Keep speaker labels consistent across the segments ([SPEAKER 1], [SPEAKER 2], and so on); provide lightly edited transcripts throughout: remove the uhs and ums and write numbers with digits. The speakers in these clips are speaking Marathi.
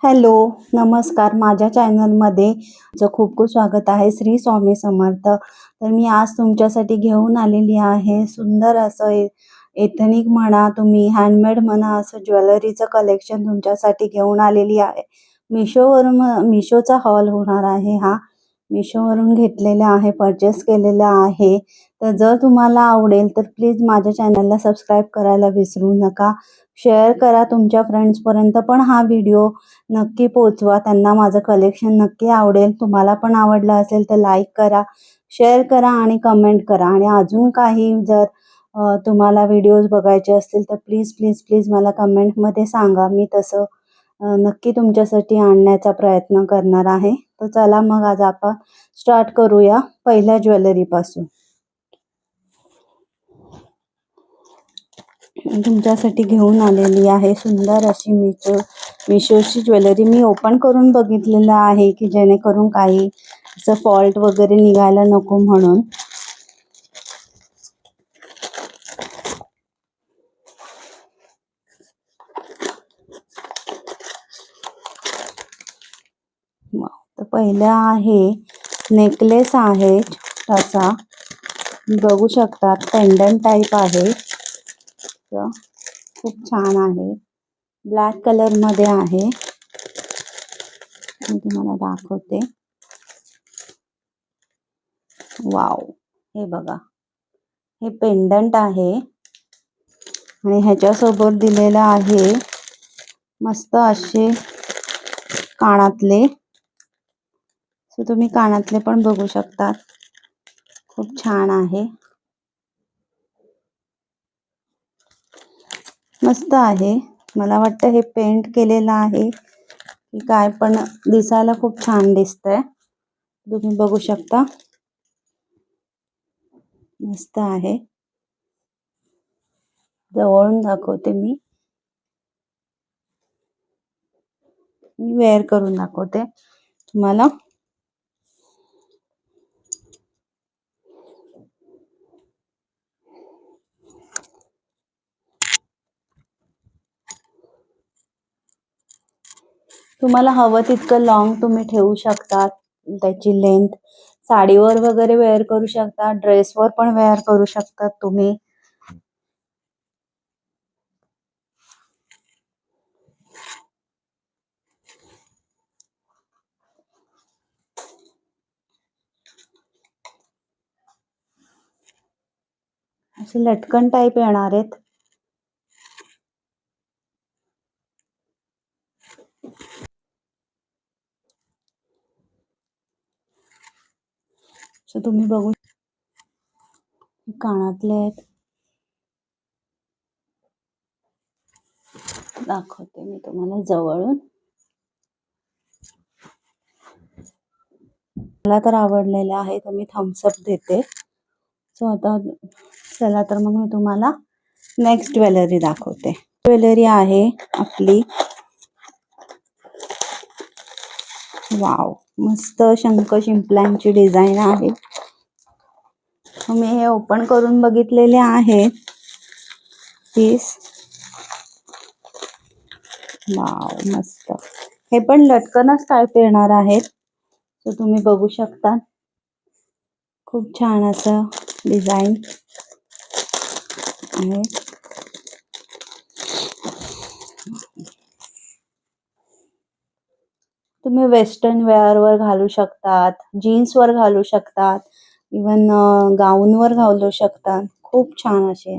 [SPEAKER 1] हॅलो, नमस्कार. माझ्या चॅनलमध्ये तुमचं खूप खूप स्वागत आहे. श्री स्वामी समर्थ. तर मी आज तुमच्यासाठी घेऊन आलेली आहे सुंदर असं एथनिक म्हणा, तुम्ही हँडमेड म्हणा, असं ज्वेलरीचं कलेक्शन तुमच्यासाठी घेऊन आलेली आहे. मिशोचा हॉल होणार आहे हा. मिशोवरून घेतलेला आहे, परचेस केलेला आहे. तर जर तुम्हाला आवडेल तर प्लीज माझ्या चॅनलला सबस्क्राईब करायला विसरू नका. शेअर करा तुमच्या फ्रेंड्सपर्यंत पण हा व्हिडिओ नक्की पोचवा. त्यांना माझं कलेक्शन नक्की आवडेल. तुम्हाला पण आवडलं असेल तर लाईक करा, शेअर करा आणि कमेंट करा. आणि अजून काही जर तुम्हाला व्हिडिओज बघायचे असतील तर प्लीज प्लीज प्लीज मला कमेंटमध्ये सांगा. मी तसं नक्की तुमच्यासाठी आणण्याचा प्रयत्न करणार आहे. तर चला मग आज आपण स्टार्ट करूया पहिल्या ज्वेलरीपासून. तुमच्यासाठी घेऊन आलेली आहे सुंदर अशी मिशोची ज्वेलरी. मी ओपन करून बघितलेलं आहे की जेणेकरून काही असं फॉल्ट वगैरे निघायला नको म्हणून. तर पहिला आहे नेकलेस आहे तसा, बघू शकतात. पेंडंट टाईप आहे, खूप छान आहे. ब्लॅक कलर मध्ये आहे. मी तुम्हाला दाखवते. वाव, हे बघा, हे पेंडंट आहे आणि ह्याच्यासोबत दिलेलं आहे मस्त असे कानातले. सो तुम्ही कानातले पण बघू शकतात, खूप छान आहे, मस्त आहे. मला वाटतं हे पेंट केलेलं आहे की काय, पण दिसायला खूप छान दिसतंय. तुम्ही बघू शकता, मस्त आहे. जवळून दाखवते मी वेअर करून दाखवते तुम्हाला. तुम्हाला हवं तितकं लॉंग तुम्ही ठेवू शकता. त्याची लेंथ साडीवर वगैरे वेअर करू शकता, ड्रेसवर पण वेअर करू शकतात तुम्ही. असे लटकन टाईप येणार आहेत. सो तुम्ही बघू, कानातले आहेत, दाखवते मी तुम्हाला जवळून. मला तर आवडलेले आहे तर मी थम्सअप देते. सो आता चला तर मग मी तुम्हाला नेक्स्ट ज्वेलरी दाखवते. ज्वेलरी आहे आपली, वाव, मस्त शंख शिंपल्यांची डिझाईन आहे. मी हे ओपन करून बघितलेले आहे पीस. वाव, मस्त. हे पण लटकनच टाईप येणार आहेत. तर तुम्ही बघू शकता, खूप छान असं डिझाईन आहे. तुम्ही वेस्टर्न वेअरवर घालू शकतात, जीन्सवर घालू शकतात, इवन गाऊनवर घालू शकतात. खूप छान असे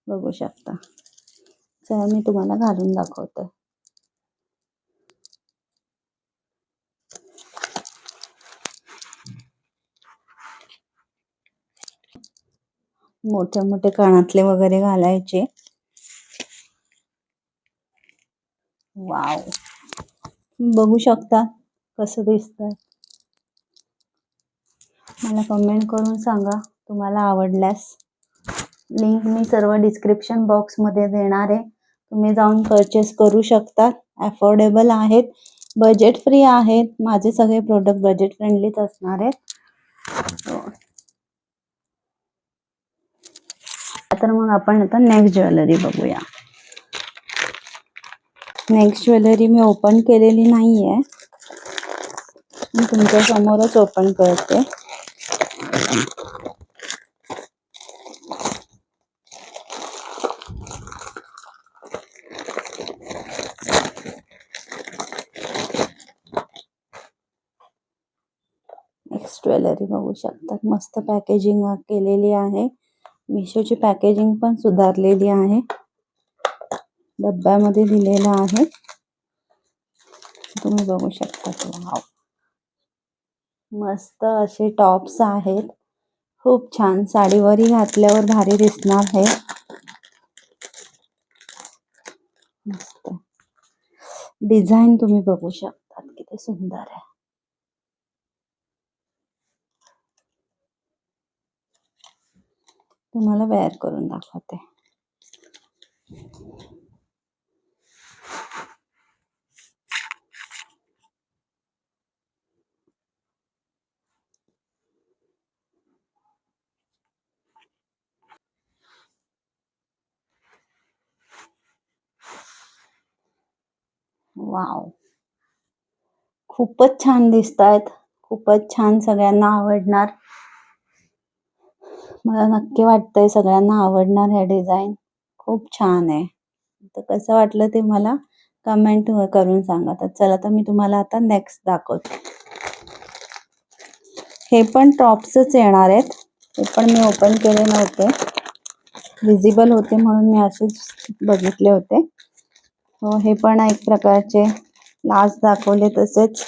[SPEAKER 1] बघू शकता. चला मी तुम्हाला घालून दाखवते. मोठे मोठे कानातले वगैरे घालायचे. वाव, बघू शकता कसं दिसतंय. मला कमेंट करून सांगा तुम्हाला आवडल्यास. लिंक मी सर्व डिस्क्रिप्शन बॉक्समध्ये देणार आहे. तुम्ही जाऊन परचेस करू शकता. अफोर्डेबल आहेत, बजेट फ्री आहेत. माझे सगळे प्रोडक्ट बजेट फ्रेंडलीच असणार आहेत. तर मग आपण आता नेक्स्ट ज्वेलरी बघूया. नेक्स्ट ज्वेलरी मी ओपन केलेली नाहीये, मी तुमच्या समोरच ओपन करते. नेक्स्ट ज्वेलरी बघू शकतात, मस्त पॅकेजिंग केलेली आहे. मिशोची पॅकेजिंग पण सुधारलेली आहे, डब्यामध्ये दिलेला आहे, तुम्ही बघू शकता. वाव, मस्त असे टॉप्स आहेत, खूप छान. साडीवरही घातल्यावर भारी दिसणार आहे. मस्त डिझाईन तुम्ही बघू शकता, किती सुंदर आहे. तुम्हाला वेअर करून दाखवते. वाव, खूपच छान दिसतायत, खूपच छान, सगळ्यांना आवडणार. मला नक्की वाटतंय सगळ्यांना आवडणार हे डिझाईन, खूप छान आहे. तर कसं वाटलं ते मला कमेंट करून सांगा. तर चला, तर मी तुम्हाला आता नेक्स्ट दाखवते. हे पण टॉप्सच येणार आहेत, हे पण मी ओपन केले नव्हते, विजिबल होते म्हणून मी असेच बघितले होते. हो, हे पण एक प्रकारचे लास्ट दाखवले तसेच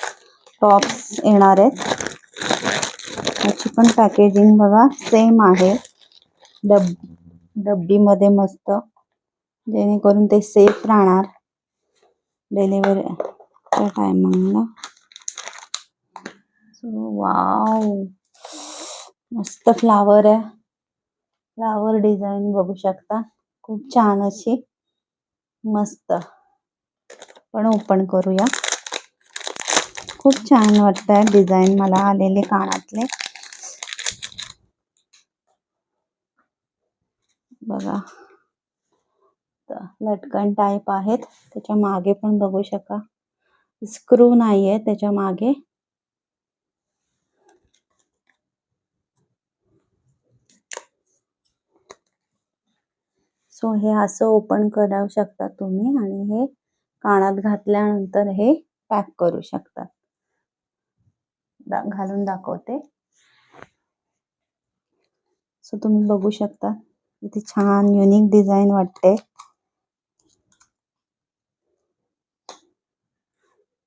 [SPEAKER 1] टॉप्स येणार आहेत. याची पण पॅकेजिंग बघा सेम आहे, डब्बीमध्ये मस्त, जेणेकरून ते सेफ राहणार डिलिव्हरीच्या टायमिंगला. वाव, मस्त फ्लावर आहे, फ्लावर डिझाईन बघू शकता, खूप छान अशी, मस्त. पण ओपन करूया. खूप छान वाटतंय डिझाईन मला आलेले कानातले बघा, लटकन टाईप आहेत. त्याच्या मागे पण बघू शका, स्क्रू नाहीये त्याच्या मागे. सो हे असं ओपन करू शकता तुम्ही, आणि हे कानात घातल्यानंतर हे पॅक करू शकता. घालून दाखवते. सो तुम्ही बघू शकता, किती छान युनिक डिझाईन वाटते.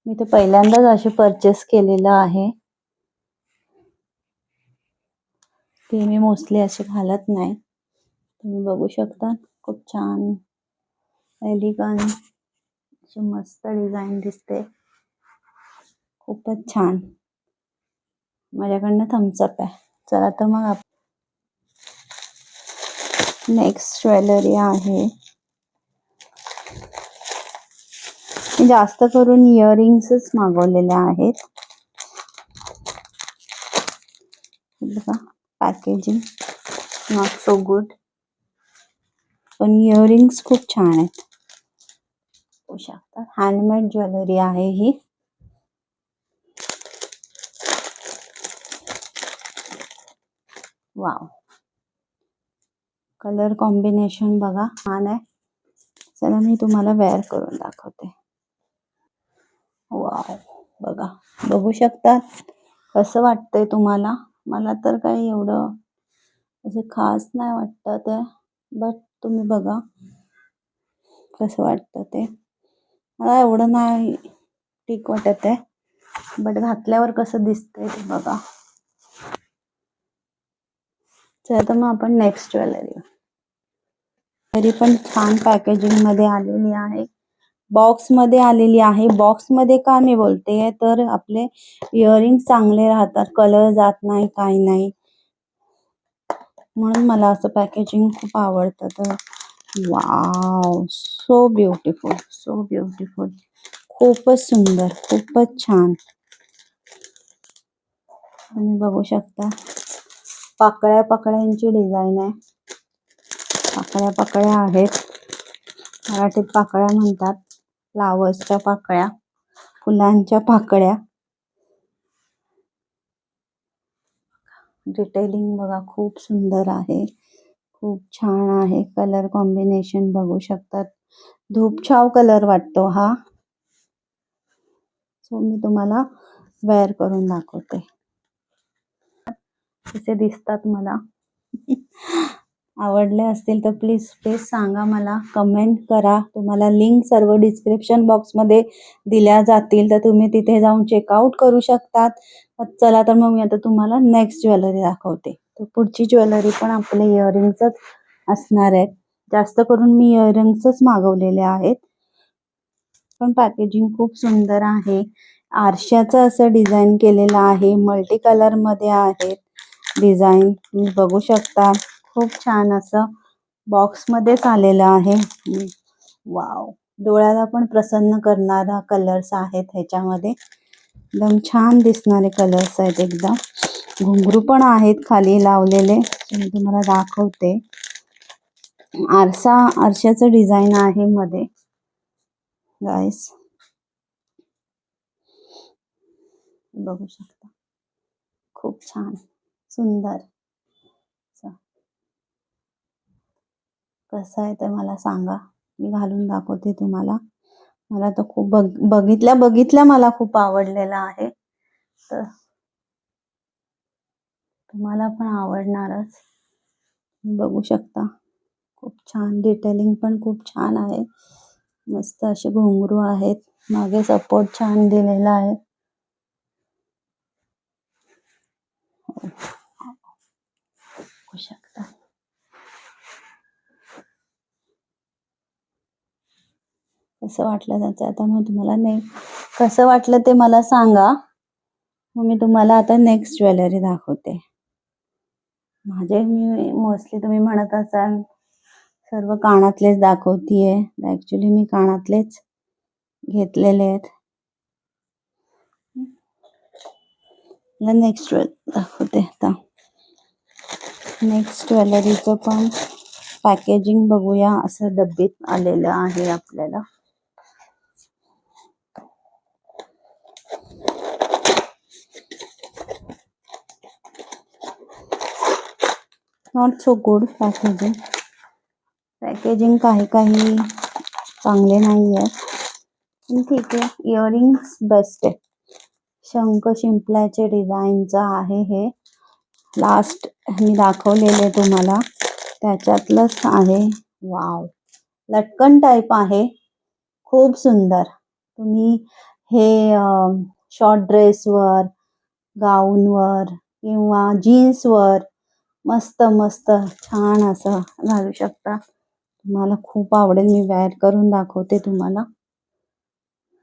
[SPEAKER 1] मी तर पहिल्यांदाच अशी परचेस केलेलं आहे, की मी मोस्टली असे घालत नाही. तुम्ही बघू शकता, खूप छान एलिगंट अशी मस्त डिझाईन दिसते, खूपच छान. माझ्याकडनं थम्सअप आहे. चला, तर मग नेक्स्ट ज्वेलरी आहे. मी जास्त करून इयरिंग्सच मागवलेल्या आहेत. बघा, पॅकेजिंग नॉट सो गुड, पण इयरिंग्स खूप छान आहेत. होऊ शकतात, हँडमेड ज्वेलरी आहे ही. वाव, कलर कॉम्बिनेशन बघा छान आहे. चला, मी तुम्हाला वेअर करून दाखवते. वाव, बघा, बघू शकता कसं वाटतंय तुम्हाला. मला तर काही एवढं असं खास नाही वाटतं ते, बट तुम्ही बघा कसं वाटतं ते. मला एवढं नाही ठीक वाटत आहे, बट घातल्यावर कसं दिसतंय ते बघा. चला, तर मग आपण नेक्स्ट ज्वेलरी. तरी पण छान पॅकेजिंग मध्ये आलेली आहे, बॉक्स मध्ये आलेली आहे. बॉक्स मध्ये का मी बोलते, तर आपले इयरिंग चांगले राहतात, कलर जात नाही, काही नाही, म्हणून मला असं पॅकेजिंग खूप आवडतं. तर wow, so beautiful, so beautiful, खूपच सुंदर, खूपच छान. तुम्ही बघू शकता, पाकळ्या पाकळ्यांची डिझाईन आहे, पाकळ्या पाकळ्या आहेत, मराठीत पाकळ्या म्हणतात, फ्लावर्सच्या पाकळ्या, फुलांच्या पाकळ्या. डिटेलिंग बघा खूप सुंदर आहे, खूप छान आहे. कलर कॉम्बिनेशन बघू शकतात, धूपछाव कलर वाटतो हा. सो मी तुम्हाला वेअर करून दाखवते कसे दिसतात. मला आवडले असतील तर प्लीज प्लीज सांगा, मला कमेंट करा. तुम्हाला लिंक सर्व डिस्क्रिप्शन बॉक्समध्ये दिल्या जातील, तर तुम्ही तिथे जाऊन चेकआउट करू शकतात. चला तर मग मी आता तुम्हाला नेक्स्ट ज्वेलरी दाखवते. तर पुढची ज्वेलरी पण आपले इयरिंग्सच असणार आहेत. जास्त करून मी इयरिंग्सच मागवलेले आहेत, पण पॅकेजिंग खूप सुंदर आहे. आरशाचं असं डिझाईन केलेलं आहे, मल्टी कलर मध्ये आहेत डिझाईन, तुम्ही बघू शकता. खूप छान असं बॉक्स मध्येच आलेलं आहे. वाव, डोळ्याला पण प्रसन्न करणारा कलर्स आहेत ह्याच्यामध्ये. एकदम छान दिसणारे कलर्स आहेत एकदम. घुंगरू पण आहेत खाली लावलेले, मी तुम्हाला दाखवते. आरशाचं डिझाईन आहे मध्ये गाईस, बघू शकता. खूप छान सुंदर. कसं आहे ते मला सांगा, मी घालून दाखवते तुम्हाला. मला तर खूप बघितल्या मला खूप आवडलेला आहे, तर तुम्हाला पण आवडणारच. बघू शकता, खूप छान डिटेलिंग पण खूप छान आहे. मस्त असे घुंगरू आहेत, मागे सपोर्ट छान दिलेला आहे. बघू शकता. कसं वाटलं त्याचं आता मग तुम्हाला नाही, कसं वाटलं ते मला सांगा. मग मी तुम्हाला आता नेक्स्ट ज्वेलरी दाखवते. मी मोस्टली तुम्ही म्हणत असाल सर्व कानातलेच दाखवतीये, ऍक्च्युली मी कानातलेच घेतलेले आहेत. नेक्स्ट दाखवते आता. नेक्स्ट ज्वेलरीचं पण पॅकेजिंग बघूया. असं डब्बीत आलेलं आहे आपल्याला. Not so good packaging. Packaging काही चांगले नाही आहे, पण ठीक आहे. इयरिंग्स बेस्ट आहे. शंख शिंपल्याचे डिझाईनचं आहे हे. लास्ट मी दाखवलेले तुम्हाला त्याच्यातलंच आहे. वाव, लटकन टाईप आहे, खूप सुंदर. तुम्ही हे शॉर्ट ड्रेसवर, गाऊनवर किंवा जीन्सवर मस्त मस्त छान असं घालू शकता. तुम्हाला खूप आवडेल. मी वेअर करून दाखवते तुम्हाला,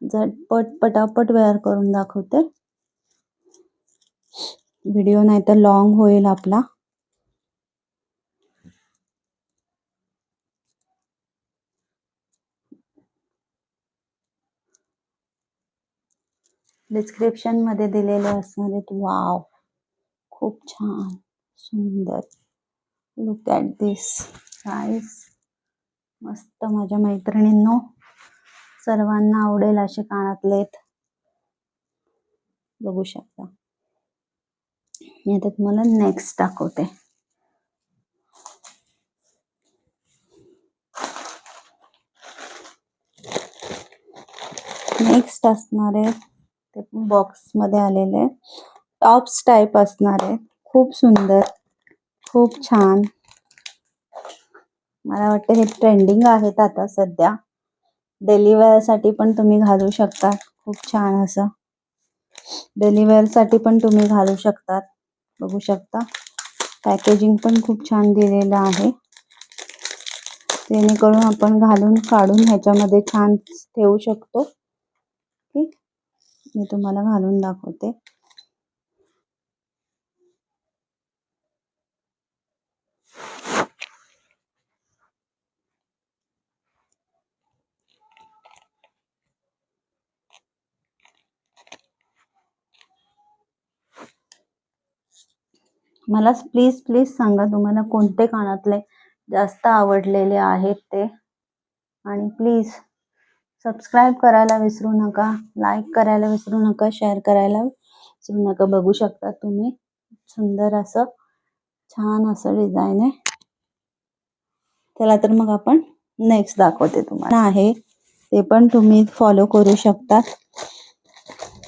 [SPEAKER 1] झटपट पटापट वेअर करून दाखवते. व्हिडिओ नाही तर लॉंग होईल आपला. डिस्क्रिप्शन मध्ये दिलेले असणार आहेत. वाव, खूप छान सुंदर. लुक ॲट दिस गाईस, मस्त. माझ्या मैत्रिणींनो सर्वांना आवडेल असे कानातलेत, बघू शकता. मी आता तुम्हाला नेक्स्ट दाखवते. नेक्स्ट असणार आहे ते पण बॉक्स मध्ये आलेले टॉप्स टाइप असणार आहे. खूप सुंदर, खूप छान. मला वाटतं हे ट्रेंडिंग आहेत आता सध्या. डेली वेअर साठी पण तुम्ही घालू शकता. खूप छान असं डेली वेअर साठी पण तुम्ही घालू शकतात. बघू शकता, पॅकेजिंग पण खूप छान दिलेलं आहे, जेणेकरून आपण घालून काढून ह्याच्यामध्ये छान ठेवू शकतो. ठीक, मी तुम्हाला घालून दाखवते. मला प्लीज प्लीज सांगा तुम्हाला कोणते कानातले जास्त आवडलेले आहेत ते. आणि प्लीज सबस्क्राईब करायला विसरू नका, लाईक करायला विसरू नका, शेअर करायला विसरू नका. बघू शकता तुम्ही, सुंदर असं छान असं डिझाईन आहे. चला तर मग आपण नेक्स्ट दाखवते तुम्हाला आहे, ते पण तुम्ही फॉलो करू शकता.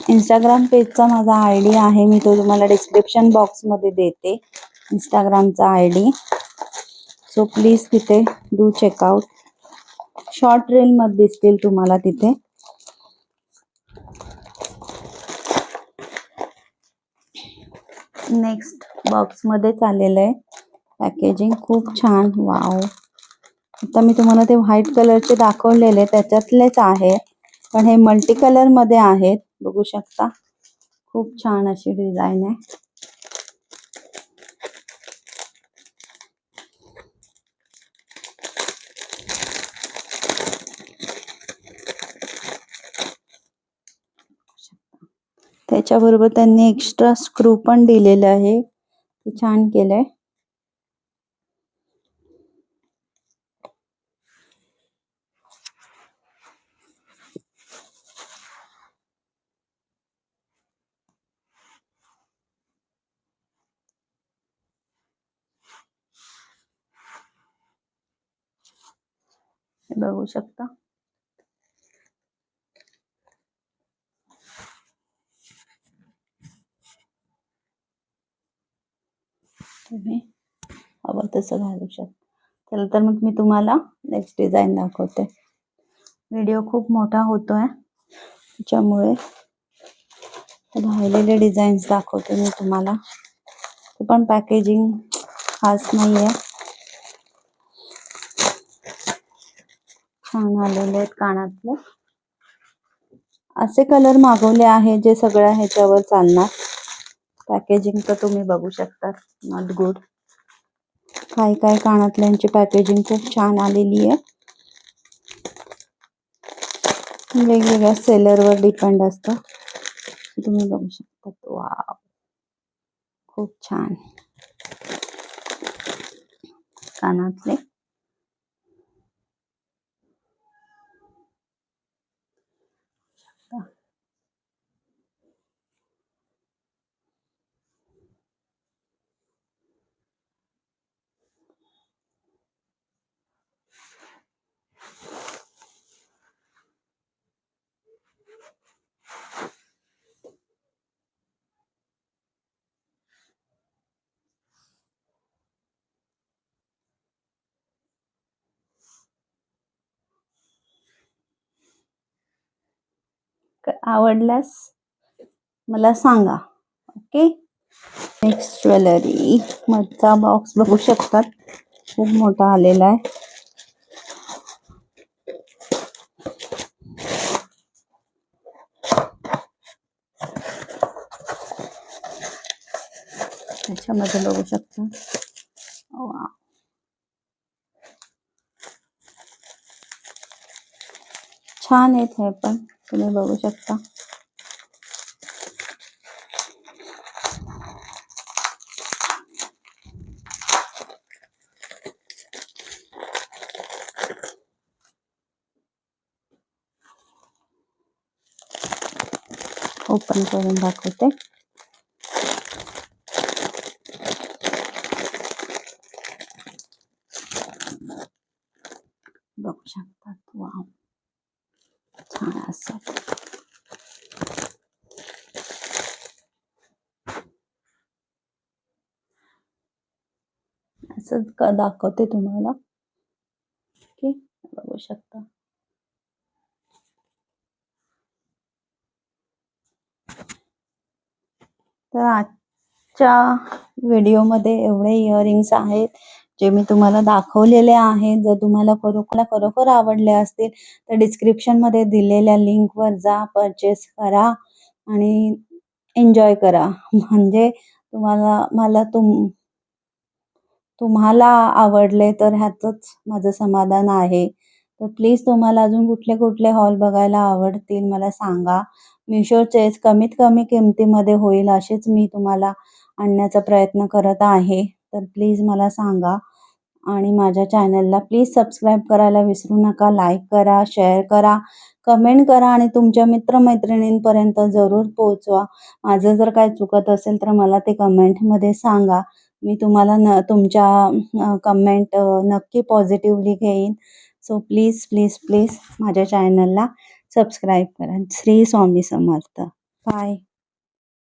[SPEAKER 1] इंस्टाग्राम पेजचा माझा ID आहे, मी तो तुम्हाला डिस्क्रिप्शन बॉक्समध्ये देते, इंस्टाग्रामचा ID. सो प्लीज तिथे डू चेकआउट. शॉर्ट रील मध्ये दिसतील तुम्हाला तिथे. नेक्स्ट बॉक्स मध्ये चाललेलं आहे पॅकेजिंग, खूप छान. वाव, आता मी तुम्हाला ते व्हाईट कलरचे दाखवलेले त्याच्यातलेच आहे, पण हे मल्टी कलर मध्ये आहेत. बघू शकता, खूप छान अशी डिझाईन आहे. त्याच्याबरोबर त्यांनी एक्स्ट्रा स्क्रू पण दिलेलं आहे, ते छान केलंय. बघू शकता, तुम्ही हवं तसं घालू शकता. चला तर मग मी तुम्हाला नेक्स्ट डिझाईन दाखवते. व्हिडिओ खूप मोठा होतोय त्याच्यामुळे राहिलेले डिझाईन्स दाखवते मी तुम्हाला. ते पण पॅकेजिंग खास नाहीये, छान आलेले आहेत कानातले. असे कलर मागवले आहे जे सगळ्या ह्याच्यावर चालणार. पॅकेजिंग तर तुम्ही बघू शकता, नॉट गुड. काही काही कानातल्यांची पॅकेजिंग खूप छान आलेली आहे. वेगवेगळ्या सेलरवर डिपेंड असतं. तुम्ही बघू शकता. वाव, खूप छान कानातले. आवडल्यास मला सांगा, ओके. नेक्स्ट ज्वेलरी मधचा बॉक्स बघू शकतात, खूप मोठा आलेला आहे. त्याच्यामध्ये बघू शकता, वाव, छान आहेत हे पण, तुम्ही बघू शकता. ओपन करून दाखवते. बघू शकतात, वाव, छान असं. असं दाखवते तुम्हाला, ओके. बघू शकता. तर आजच्या व्हिडिओमध्ये एवढे इयरिंग्स आहेत जे मी तुम्हाला दाखवलेले आहेत. जर तुम्हाला खरोखर आवडले असतील तर डिस्क्रिप्शन मध्ये दिलेल्या लिंकवर जा, परचेस करा आणि एन्जॉय करा. म्हणजे तुम्हाला आवडले तर ह्यातच माझं समाधान आहे. तर प्लीज तुम्हाला अजून कुठले कुठले हॉल बघायला आवडतील मला सांगा. मिशोचेच कमीत कमी किमतीमध्ये होईल असेच मी तुम्हाला आणण्याचा प्रयत्न करत आहे. तर प्लीज मला सांगा. आणि माझ्या चॅनलला प्लीज सबस्क्राईब करायला विसरू नका. लाईक करा, शेअर करा, कमेंट करा आणि तुमच्या मित्रमैत्रिणींपर्यंत जरूर पोहोचवा. माझं जर काय चुकत असेल तर मला ते कमेंटमध्ये सांगा. मी तुम्हाला तुमच्या कमेंट नक्की पॉझिटिव्हली घेईन. सो प्लीज प्लीज प्लीज माझ्या चॅनलला सबस्क्राईब करा. श्री स्वामी समर्थ. बाय.